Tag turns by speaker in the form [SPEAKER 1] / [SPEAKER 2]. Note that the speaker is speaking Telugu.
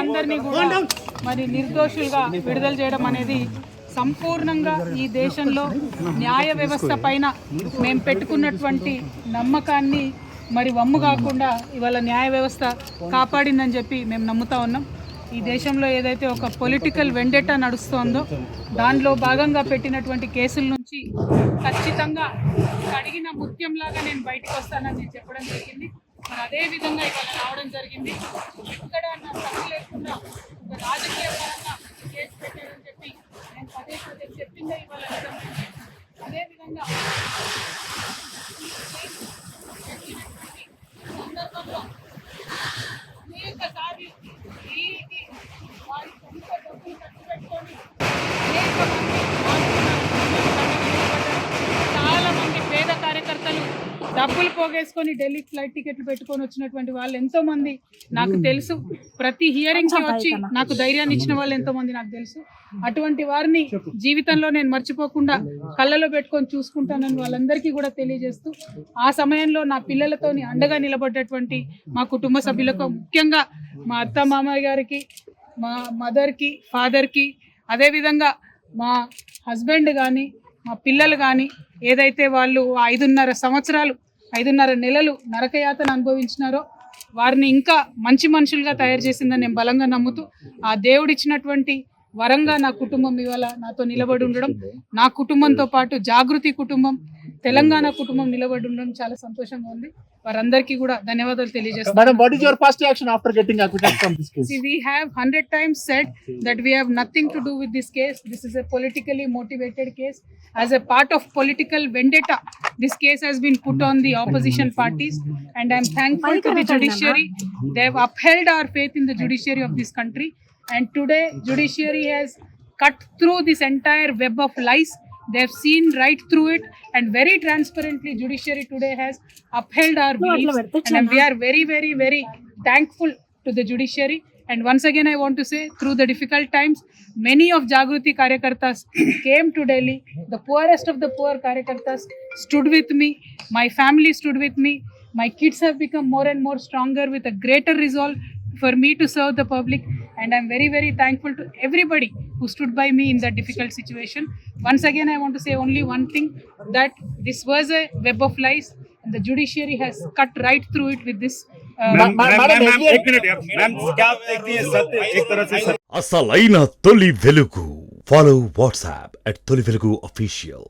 [SPEAKER 1] అందరినీ కూడా మరి నిర్దోషులుగా విడుదల చేయడం అనేది సంపూర్ణంగా ఈ దేశంలో న్యాయ వ్యవస్థ పైన మేము పెట్టుకున్నటువంటి నమ్మకాన్ని మరి వమ్ము కాకుండా ఇవాళ న్యాయ వ్యవస్థ కాపాడిందని చెప్పి మేము నమ్ముతా ఉన్నాం. ఈ దేశంలో ఏదైతే ఒక పొలిటికల్ వెండెటా నడుస్తోందో దానిలో భాగంగా పెట్టినటువంటి కేసుల నుంచి ఖచ్చితంగా కడిగిన ముత్యంలాగా నేను బయటకు వస్తానని నేను చెప్పడం జరిగింది. మరి అదేవిధంగా ఇవాళ రావడం జరిగింది. ఎక్కడ తప్పు లేకుండా ఒక రాజకీయ పరంగా కేసు పెట్టారని చెప్పి నేను పదే పదే చెప్పిందే ఇవాళ నిజమైంది. అదేవిధంగా సందర్భంలో అనేక సార్లు దీనికి వారి సొంత డబ్బులు ఖర్చు పెట్టుకొని అనేక చాలా మంది పేద కార్యకర్తలు డబ్బులు పోగేసుకొని ఢిల్లీ ఫ్లైట్ టికెట్లు పెట్టుకొని వచ్చినటువంటి వాళ్ళు ఎంతో మంది నాకు తెలుసు. ప్రతి హియరింగ్ కి వచ్చి నాకు ధైర్యాన్ని ఇచ్చిన వాళ్ళు ఎంతో మంది నాకు తెలుసు. అటువంటి వారిని జీవితంలో నేను మర్చిపోకుండా కళ్ళలో పెట్టుకొని చూసుకుంటానని వాళ్ళందరికీ కూడా తెలియజేస్తూ, ఆ సమయంలో నా పిల్లలతోని అండగా నిలబడ్డటువంటి మా కుటుంబ సభ్యులకు, ముఖ్యంగా మా అత్త మామయ్య గారికి, మా మదర్కి, ఫాదర్కి, అదేవిధంగా మా హస్బెండ్ కానీ మా పిల్లలు కానీ ఏదైతే వాళ్ళు 5.5 సంవత్సరాలు 5.5 నెలలు నరకయాతన అనుభవించినారో వారిని ఇంకా మంచి మనుషులుగా తయారు చేసిందని నేను బలంగా నమ్ముతూ, ఆ దేవుడిచ్చినటువంటి వరంగా నా కుటుంబం ఇవాళ నాతో నిలబడి ఉండడం, నా కుటుంబంతో పాటు జాగృతి కుటుంబం, తెలంగాణ కుటుంబం నిలబడి ఉండడం చాలా సంతోషంగా ఉంది. వారందరికీ కూడా ధన్యవాదాలు తెలియజేస్తాను.
[SPEAKER 2] Madam, what is your first reaction after getting acquitted from this case?
[SPEAKER 1] See, we have 100 times said that we have nothing to do with this case. This is a politically motivated case. As a part of political vendetta, this case has been put on the opposition parties, and I am thankful to the judiciary. They have upheld our faith in the judiciary of this country, and today judiciary has cut through this entire web of lies. They have seen right through it, and very transparently judiciary today has upheld our beliefs, and we are very, very, very thankful to the judiciary. And once again I want to say, through the difficult times, many of Jagruti Karyakartas came to Delhi. The poorest of the poor Karyakartas stood with me. My family stood with me. My kids have become more and more stronger with a greater resolve for me to serve the public, and I'm very, very thankful to everybody who stood by me in that difficult situation. Once again I want to say only one thing, that this was a web of lies, and the judiciary has cut right through it with this.
[SPEAKER 3] అసలైన తొలి వెలుగు. Follow WhatsApp @తొలి వెలుగు official.